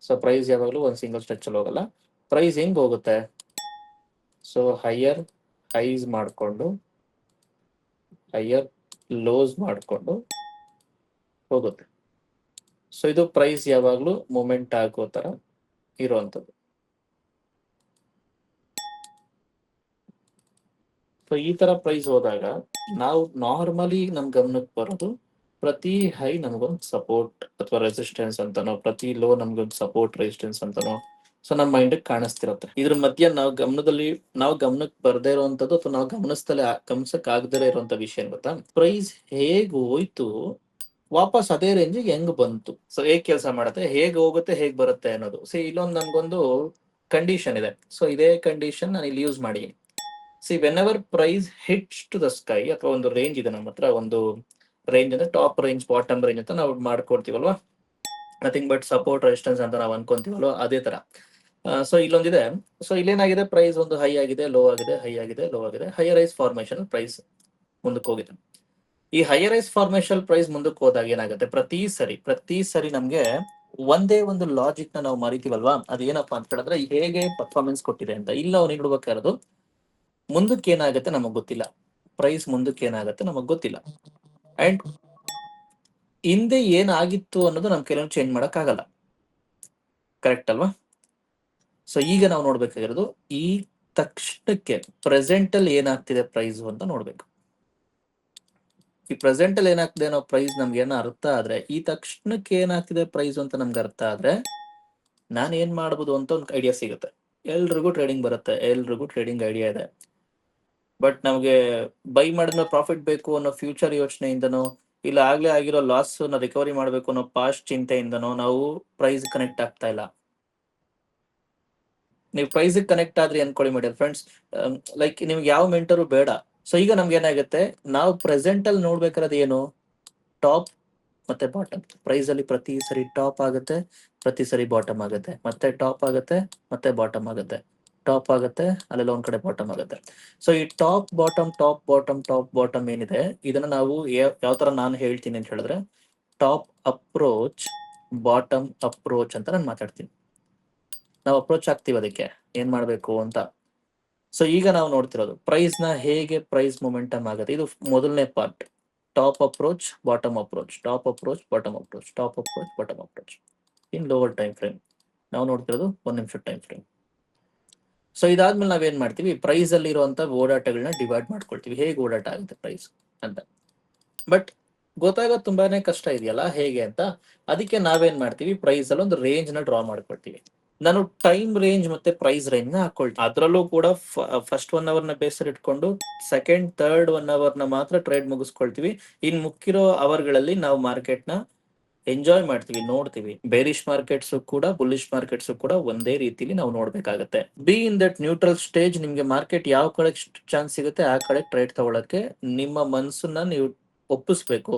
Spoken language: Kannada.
ಸೊ ಪ್ರೈಸ್ ಯಾವಾಗಲೂ ಒಂದು ಸಿಂಗಲ್ ಸ್ಟ್ರೆಚ್ ಅಲ್ಲಿ ಹೋಗಲ್ಲ. ಪ್ರೈಸ್ ಹೆಂಗ್ ಹೋಗುತ್ತೆ? ಸೊ ಹೈಯರ್ ಹೈಸ್ ಮಾಡಿಕೊಂಡು ಹೈಯರ್ ಲೋಸ್ ಮಾಡಿಕೊಂಡು ಹೋಗುತ್ತೆ. ಸೊ ಇದು ಪ್ರೈಸ್ ಯಾವಾಗಲೂ ಮೂಮೆಂಟ್ ಆಗೋ ತರ ಇರುವಂಥದ್ದು. ಸೊ ಈ ತರ ಪ್ರೈಸ್ ಹೋದಾಗ ನಾವು ನಾರ್ಮಲಿ ನಮ್ ಗಮನಕ್ಕೆ ಬರೋದು ಪ್ರತಿ ಹೈ ನಮಗೊಂದು ಸಪೋರ್ಟ್ ಅಥವಾ ರೆಸಿಸ್ಟೆನ್ಸ್ ಅಂತಾನೋ, ಪ್ರತಿ ಲೋ ನಮ್ಗೊಂದು ಸಪೋರ್ಟ್ ರೆಸಿಸ್ಟೆನ್ಸ್ ಅಂತಾನೋ ಸೊ ನಮ್ಮ ಮೈಂಡ್ ಕಾಣಿಸ್ತಿರತ್ತೆ. ಇದ್ರ ಮಧ್ಯೆ ನಾವು ಗಮನಕ್ಕೆ ಬರ್ದೇ ಇರುವಂತದ್ದು ಅಥವಾ ನಾವು ಗಮನಿಸಕ್ ಆಗದೇ ಇರುವಂತ ವಿಷಯ ಏನ್ ಗೊತ್ತಾ? ಪ್ರೈಸ್ ಹೇಗ್ ಹೋಯ್ತು ವಾಪಸ್ ಅದೇ ರೇಂಜಿಗೆ ಹೆಂಗ್ ಬಂತು, ಸೊ ಹೇಗ್ ಕೆಲಸ ಮಾಡುತ್ತೆ, ಹೇಗ್ ಹೋಗುತ್ತೆ, ಹೇಗ್ ಬರುತ್ತೆ ಅನ್ನೋದು. ಸೊ ಇಲ್ಲೊಂದು ನನ್ಗೊಂದು ಕಂಡೀಷನ್ ಇದೆ. ಸೊ ಇದೇ ಕಂಡೀಷನ್ ನಾನು ಇಲ್ಲಿ ಯೂಸ್ ಮಾಡಿ. See whenever price hits to the sky, ಅಥವಾ ಒಂದು ರೇಂಜ್ ಇದೆ ನಮ್ಮ ಹತ್ರ, ಒಂದು ರೇಂಜ್ ಅಂದ್ರೆ ಟಾಪ್ ರೇಂಜ್, ಬಾಟಮ್ ರೇಂಜ್ ಅಂತ ನಾವು ಮಾಡ್ಕೊಡ್ತೀವಲ್ವಾ, ನಥಿಂಗ್ ಬಟ್ ಸಪೋರ್ಟ್ ರೆಸಿಸ್ಟೆನ್ಸ್ ಅಂತ ನಾವು ಅನ್ಕೊಂತೀವಲ್ವಾ, ಅದೇ ತರ. ಸೊ ಇಲ್ಲೊಂದಿದೆ. ಸೊ ಇಲ್ಲೇನಾಗಿದೆ, ಪ್ರೈಸ್ ಒಂದು ಹೈ ಆಗಿದೆ, ಲೋ ಆಗಿದೆ, ಹೈ ಆಗಿದೆ, ಲೋ ಆಗಿದೆ, ಹೈಯರ್ ರೈಸ್ ಫಾರ್ಮೇಶನ್ ಪ್ರೈಸ್ ಮುಂದಕ್ಕೆ ಹೋಗಿದೆ. ಈ ಹೈಯರ್ ರೈಸ್ ಫಾರ್ಮೇಶನ್ ಪ್ರೈಸ್ ಮುಂದಕ್ಕೆ ಹೋದಾಗ ಏನಾಗುತ್ತೆ, ಪ್ರತಿ ಸರಿ ನಮ್ಗೆ ಒಂದೇ ಒಂದು ಲಾಜಿಕ್ ನ ನಾವು ಮರಿತೀವಲ್ವಾ, ಅದೇನಪ್ಪಾ ಅಂತ ಹೇಳಿದ್ರೆ ಹೇಗೆ ಪರ್ಫಾರ್ಮೆನ್ಸ್ ಕೊಟ್ಟಿದೆ ಅಂತ. ಇಲ್ಲ ಅವ್ನು ಇಡ್ಬೇಕಾಗಿರೋದು ಮುಂದಕ್ಕೆ ಏನಾಗುತ್ತೆ ನಮಗ್ ಗೊತ್ತಿಲ್ಲ, ಪ್ರೈಸ್ ಮುಂದಕ್ಕೆ ಏನಾಗುತ್ತೆ ನಮಗ್ ಗೊತ್ತಿಲ್ಲ, ಅಂಡ್ ಹಿಂದೆ ಏನಾಗಿತ್ತು ಅನ್ನೋದು ನಮ್ ಕೆಲವು ಚೇಂಜ್ ಮಾಡಕ್ ಆಗಲ್ಲ. ಕರೆಕ್ಟ್ ಅಲ್ವಾ? ಸೊ ಈಗ ನಾವು ನೋಡ್ಬೇಕಾಗಿರೋದು ಈ ತಕ್ಷಣಕ್ಕೆ ಪ್ರೆಸೆಂಟ್ ಅಲ್ಲಿ ಏನಾಗ್ತಿದೆ ಪ್ರೈಸ್ ಅಂತ ನೋಡ್ಬೇಕು. ಈ ಪ್ರೆಸೆಂಟ್ ಅಲ್ಲಿ ಏನಾಗ್ತಿದೆ ಅನ್ನೋ ಪ್ರೈಸ್ ನಮ್ಗೆ ಏನೋ ಅರ್ಥ ಆದ್ರೆ, ಈ ತಕ್ಷಣಕ್ಕೆ ಏನಾಗ್ತಿದೆ ಪ್ರೈಸ್ ಅಂತ ನಮ್ಗೆ ಅರ್ಥ ಆದ್ರೆ ನಾನು ಏನ್ ಮಾಡ್ಬೋದು ಅಂತ ಒಂದು ಐಡಿಯಾ ಸಿಗುತ್ತೆ. ಎಲ್ರಿಗೂ ಟ್ರೇಡಿಂಗ್ ಬರುತ್ತೆ, ಎಲ್ರಿಗೂ ಟ್ರೇಡಿಂಗ್ ಐಡಿಯಾ ಇದೆ. ಬಟ್ ನಮ್ಗೆ ಬೈ ಮಾಡಿದ್ಮೇಲೆ ಪ್ರಾಫಿಟ್ ಬೇಕು ಅನ್ನೋ ಫ್ಯೂಚರ್ ಯೋಚನೆಯಿಂದನೋ, ಇಲ್ಲ ಆಗ್ಲೇ ಆಗಿರೋ ಲಾಸ್ ನ ರಿಕವರಿ ಮಾಡ್ಬೇಕು ಅನ್ನೋ ಪಾಸ್ಟ್ ಚಿಂತೆಯಿಂದನೋ ನಾವು ಪ್ರೈಸ್ ಕನೆಕ್ಟ್ ಆಗ್ತಾ ಇಲ್ಲ. ನೀವು ಪ್ರೈಸ್ ಕನೆಕ್ಟ್ ಆದ್ರಿ ಅನ್ಕೊಳ್ಳಿ ಮಾಡಿ ಫ್ರೆಂಡ್ಸ್, ಲೈಕ್ ನಿಮ್ಗೆ ಯಾವ ಮೆಂಟರು ಬೇಡ. ಸೊ ಈಗ ನಮ್ಗೆ ಏನಾಗುತ್ತೆ, ನಾವು ಪ್ರೆಸೆಂಟ್ ಅಲ್ಲಿ ನೋಡ್ಬೇಕಾದ್ರೆ ಏನು, ಟಾಪ್ ಮತ್ತೆ ಬಾಟಮ್. ಪ್ರೈಸ್ ಅಲ್ಲಿ ಪ್ರತಿ ಸರಿ ಟಾಪ್ ಆಗುತ್ತೆ, ಪ್ರತಿ ಸರಿ ಬಾಟಮ್ ಆಗುತ್ತೆ, ಮತ್ತೆ ಟಾಪ್ ಆಗುತ್ತೆ, ಮತ್ತೆ ಬಾಟಮ್ ಆಗುತ್ತೆ, ಟಾಪ್ ಆಗುತ್ತೆ, ಅಲ್ಲೆಲ್ಲ ಒಂದ್ ಕಡೆ ಬಾಟಮ್ ಆಗುತ್ತೆ. ಸೊ ಈ ಟಾಪ್ ಬಾಟಮ್ ಏನಿದೆ, ಇದನ್ನ ನಾವು ಯಾವ ತರ ನಾನು ಹೇಳ್ತೀನಿ ಅಂತ ಹೇಳಿದ್ರೆ, ಟಾಪ್ ಅಪ್ರೋಚ್, ಬಾಟಮ್ ಅಪ್ರೋಚ್ ಅಂತ ನಾನು ಮಾತಾಡ್ತೀನಿ. ನಾವು ಅಪ್ರೋಚ್ ಆಗ್ತೀವಿ ಅದಕ್ಕೆ ಏನ್ ಮಾಡ್ಬೇಕು ಅಂತ. ಸೊ ಈಗ ನಾವು ನೋಡ್ತಿರೋದು ಪ್ರೈಸ್ ನ ಹೇಗೆ ಪ್ರೈಸ್ ಮೊಮೆಂಟಮ್ ಆಗುತ್ತೆ, ಇದು ಮೊದಲನೇ part. Top approach, bottom approach, top approach, bottom approach, top approach, bottom approach in lower time frame. ನಾವು ನೋಡ್ತಿರೋದು 1 ನಿಮಿಷ ಟೈಮ್ ಫ್ರೇಮ್. ಸೊ ಇದಾದ್ಮೇಲೆ ನಾವೇನ್ ಮಾಡ್ತೀವಿ, ಪ್ರೈಸ್ ಅಲ್ಲಿ ಇರುವಂತ ಓಡಾಟಗಳನ್ನ ಡಿವೈಡ್ ಮಾಡ್ಕೊಳ್ತೀವಿ, ಹೇಗೆ ಓಡಾಟ ಆಗುತ್ತೆ ಪ್ರೈಸ್ ಅಂತ. ಬಟ್ ಗೊತ್ತಾಗೋದು ತುಂಬಾನೇ ಕಷ್ಟ ಇದೆಯಲ್ಲ ಹೇಗೆ ಅಂತ. ಅದಕ್ಕೆ ನಾವೇನ್ ಮಾಡ್ತೀವಿ, ಪ್ರೈಸ್ ಅಲ್ಲಿ ಒಂದು ರೇಂಜ್ ನ ಡ್ರಾ ಮಾಡ್ಕೊಳ್ತೀವಿ. ನಾನು ಟೈಮ್ ರೇಂಜ್ ಮತ್ತೆ ಪ್ರೈಸ್ ರೇಂಜ್ ನ ಹಾಕೊಳ್ತೀನಿ. ಅದರಲ್ಲೂ ಕೂಡ ಫಸ್ಟ್ 1 ಅವರ್ ನ ಬೇಸರ್ ಇಟ್ಕೊಂಡು ಸೆಕೆಂಡ್, ಥರ್ಡ್ 1 ಅವರ್ ನ ಮಾತ್ರ ಟ್ರೇಡ್ ಮುಗಿಸ್ಕೊಳ್ತೀವಿ. ಇನ್ ಮುಕ್ಕಿರೋ ಅವರ್ಗಳಲ್ಲಿ ನಾವು ಮಾರ್ಕೆಟ್ ನ ಎಂಜಾಯ್ ಮಾಡ್ತೀವಿ, ನೋಡ್ತೀವಿ. ಬೇರಿಶ್ ಮಾರ್ಕೆಟ್ಸ್ ಕೂಡ ಬುಲ್ಲಿಶ್ ಮಾರ್ಕೆಟ್ಸ್ ಕೂಡ ಒಂದೇ ರೀತಿಲಿ ನಾವು ನೋಡ್ಬೇಕಾಗತ್ತೆ. Be in that neutral stage. ನಿಮ್ಗೆ ಮಾರ್ಕೆಟ್ ಯಾವ ಕಡೆ ಚಾನ್ಸ್ ಸಿಗುತ್ತೆ ಆ ಕಡೆ ಟ್ರೇಡ್ ತಗೊಳಕ್ಕೆ ನಿಮ್ಮ ಮನ್ಸನ್ನ ನೀವು ಒಪ್ಪಿಸ್ಬೇಕು.